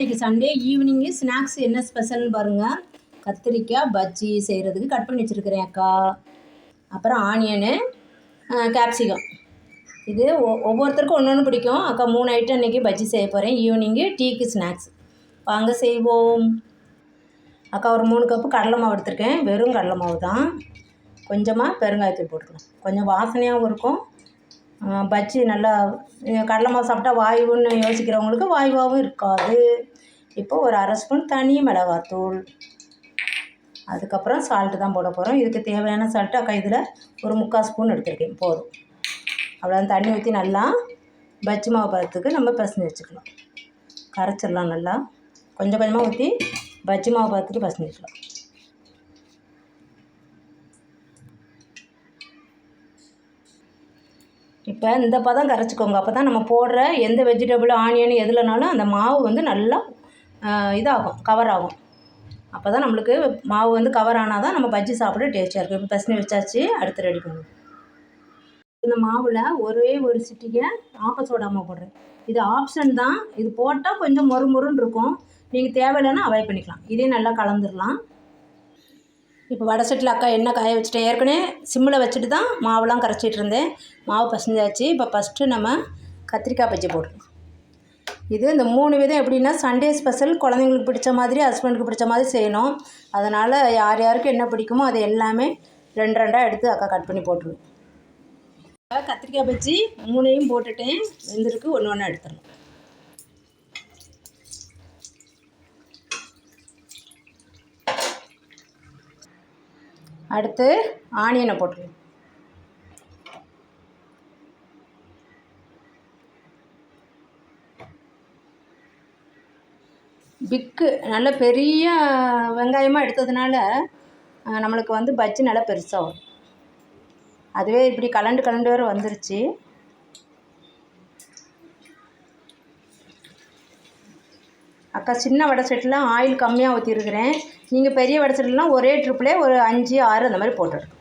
இன்றைக்கி சண்டே ஈவினிங்கு ஸ்நாக்ஸ் என்ன ஸ்பெஷல்னு பாருங்கள். கத்திரிக்காய் பஜ்ஜி செய்கிறதுக்கு கட் பண்ணி வச்சுருக்கிறேன் அக்கா. அப்புறம் ஆனியனு, கேப்சிகம். இது ஒவ்வொருத்தருக்கும் ஒன்று ஒன்று பிடிக்கும். அக்கா 3 ஐட்டம் இன்றைக்கி பஜ்ஜி செய்ய போகிறேன். ஈவினிங்கு டீக்கு ஸ்நாக்ஸ். வாங்க செய்வோம். அக்கா ஒரு 3 கப்பு கடலை மாவு எடுத்திருக்கேன். வெறும் கடலை மாவு தான். கொஞ்சமாக பெருங்காயத்தூள் போட்டுக்கலாம். கொஞ்சம் வாசனையாகவும் இருக்கும். பஜ்ஜி நல்லா கடலை மாவு சாப்பிட்டா வாயுன்னு யோசிக்கிறவங்களுக்கு வாயுவாகவும் இருக்காது. இப்போது ஒரு 1/2 ஸ்பூன் தனி மிளகாத்தூள், அதுக்கப்புறம் சால்ட்டு தான் போட போகிறோம். இதுக்கு தேவையான சால்ட்டு அக்கா இதில் ஒரு 3/4 ஸ்பூன் எடுத்துருக்கேன், போதும். அவ்வளோ தண்ணி ஊற்றி நல்லா பஜ்ஜி மாவு பதத்துக்கு நம்ம பிசைஞ்சு வச்சுக்கலாம். கரைச்சிடலாம் நல்லா. கொஞ்சம் கொஞ்சமாக ஊற்றி பஜ்ஜி மாவு பதத்துக்கு பிசைஞ்சு வச்சுக்கலாம். இப்போ இந்த பதம் கரைச்சிக்கோங்க. அப்போ தான் நம்ம போடுற எந்த வெஜிடபிள் ஆனியன் எதுலனாலும் அந்த மாவு வந்து நல்லா இதாகும், கவர் ஆகும். அப்போ தான் நம்மளுக்கு மாவு வந்து கவர் ஆனால் தான் நம்ம பஜ்ஜி சாப்பிட டேஸ்ட்டாக இருக்கும். இப்போ பிசைஞ்சு வச்சாச்சு, அடுத்து ரெடி பண்ணுவோம். இந்த மாவில் ஒரே ஒரு சிட்டிகை ஆப்ப சோடா மாவு போடுறேன். இது ஆப்ஷன் தான். இது போட்டால் கொஞ்சம் மொறுன்னு இருக்கும். நீங்கள் தேவையில்லைன்னா அவாய்ட் பண்ணிக்கலாம். இதையும் நல்லா கலந்துடலாம். இப்போ வடை சட்டியில் அக்கா எண்ணெய் காய வச்சுட்டேன். ஏற்கனவே சிம்மில் வச்சுட்டு தான் மாவுலாம் கரைச்சிட்டு இருந்தேன். மாவு பசஞ்சாச்சு. இப்போ ஃபஸ்ட்டு நம்ம கத்திரிக்காய் பஜ்ஜி போடுறோம். இது இந்த 3 விதம் எப்படின்னா சண்டே ஸ்பெஷல், குழந்தைங்களுக்கு பிடிச்ச மாதிரி, ஹஸ்பண்டுக்கு பிடிச்ச மாதிரி செய்யணும். அதனால் யார் யாருக்கு என்ன பிடிக்குமோ அதை எல்லாமே 2 எடுத்து அக்கா கட் பண்ணி போட்டுருவேன். கத்திரிக்காய் பஜ்ஜி 3ஐயும் போட்டுட்டேன். வெந்திருக்கு, ஒன்று எடுத்துடலாம். அடுத்து ஆனியனை போட்டுருவோம். பிக்கு நல்ல பெரிய வெங்காயமாக எடுத்ததுனால நம்மளுக்கு வந்து பஜ்ஜி நல்லா பெருசாக வரும். அதுவே இப்படி கலண்டு வேறு வந்துருச்சு. அக்கா சின்ன வடை செட்டில் ஆயில் கம்மியாக ஊற்றிருக்கிறேன். நீங்கள் பெரிய வடை செட்டிலாம் ஒரே ட்ரிப்பிலே ஒரு 5, 6 அந்த மாதிரி போட்டுருக்கேன்.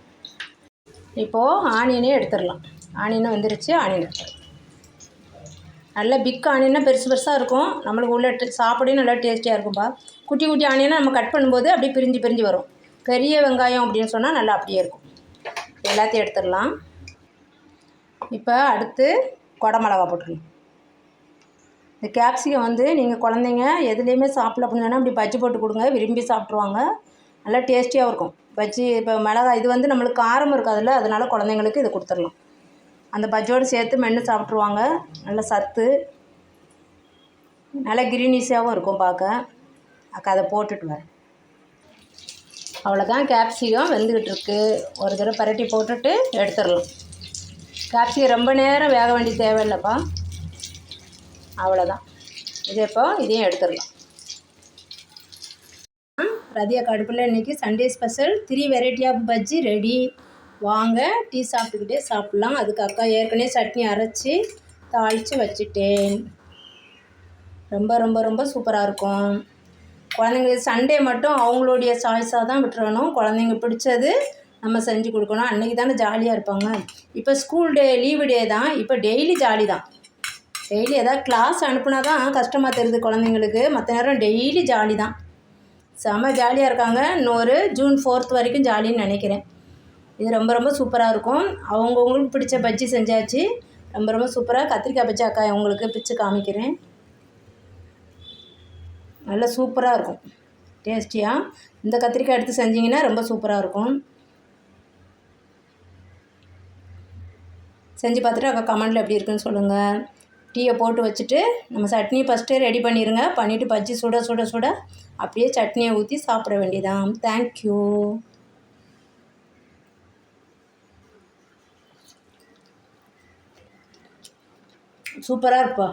இப்போது ஆனியனே எடுத்துடலாம். ஆனியனும் வந்துருச்சு. ஆனியன் எடுத்துடலாம். நல்ல பிக் ஆனியனாக பெருசாக இருக்கும். நம்மளுக்கு உள்ள சாப்பிடையும் நல்லா டேஸ்டியாக இருக்கும்பா. குட்டி குட்டி ஆனியனாக நம்ம கட் பண்ணும்போது அப்படியே பிரிஞ்சு வரும். பெரிய வெங்காயம் அப்படின்னு சொன்னால் நல்லா அப்படியே இருக்கும். எல்லாத்தையும் எடுத்துடலாம். இப்போ அடுத்து குடமிளகா போட்டுருங்க. இந்த கேப்சிகம் வந்து நீங்கள் குழந்தைங்க எதுலேயுமே சாப்பிடல அப்படின்னா அப்படி பஜ்ஜி போட்டு கொடுங்க, விரும்பி சாப்பிட்ருவாங்க. நல்லா டேஸ்டியாகவும் இருக்கும் பஜ்ஜி. இப்போ மிளகா இது வந்து நம்மளுக்கு காரமும் இருக்காதுல்ல, அதனால் குழந்தைங்களுக்கு இது கொடுத்துடலாம். அந்த பஜ்ஜோடு சேர்த்து மென்று சாப்பிட்ருவாங்க. நல்ல சத்து, நல்லா கிரீனிஷாகவும் இருக்கும் பார்க்க. அக்கா அதை போட்டுட்டு வரேன். அவ்வளோதான், கேப்சிகம் வெந்துக்கிட்டு இருக்குது. ஒரு தடவை பரட்டி போட்டுட்டு எடுத்துடலாம். கேப்சிகம் ரொம்ப நேரம் வேக வேண்டிய தேவையில்லைப்பா. அவ்வளோதான். இது இப்போ இதையும் எடுத்துடலாம். ரதியா கடுப்பில் இன்றைக்கி Sunday special 3 variety of bajji ready. வாங்க டீ சாப்பிட்டுக்கிட்டே சாப்பிட்லாம். அதுக்கு அக்கா ஏற்கனவே சட்னி அரைச்சி தாளித்து வச்சுட்டேன். ரொம்ப சூப்பராக இருக்கும். குழந்தைங்களுக்கு சண்டே மட்டும் அவங்களுடைய சாய்ஸாக தான் விட்டுறணும். குழந்தைங்க பிடிச்சது நம்ம செஞ்சு கொடுக்கணும். அன்றைக்கி தானே ஜாலியாக இருப்பாங்க. இப்போ ஸ்கூல் டே லீவு டே தான். இப்போ டெய்லி ஜாலி தான். டெய்லி எதாவது கிளாஸ் அனுப்புனா தான் கஷ்டமாக தெரியுது குழந்தைங்களுக்கு. மற்ற நேரம் டெய்லி ஜாலி தான். செம ஜாலியாக இருக்காங்க. இன்னொரு ஜூன் 4th வரைக்கும் ஜாலின்னு நினைக்கிறேன். இது ரொம்ப சூப்பராக இருக்கும். அவங்கவுங்களுக்கு பிடிச்ச பஜ்ஜி செஞ்சாச்சு. ரொம்ப சூப்பராக கத்திரிக்காய் பஜ்ஜி அக்கா உங்களுக்கு பிச்சு காமிக்கிறேன். நல்லா சூப்பராக இருக்கும், டேஸ்டியாக. இந்த கத்திரிக்காய் எடுத்து செஞ்சிங்கன்னா ரொம்ப சூப்பராக இருக்கும். செஞ்சு பார்த்துட்டு அக்கா கமெண்டில் எப்படி இருக்குன்னு சொல்லுங்கள். டீயை போட்டு வச்சுட்டு நம்ம சட்னி ஃபஸ்ட்டே ரெடி பண்ணிடுங்க. பண்ணிவிட்டு பஜ்ஜி சுட அப்படியே சட்னியை ஊற்றி சாப்பிட வேண்டியதான். தேங்க்யூ. சூப்பராக இருப்பா.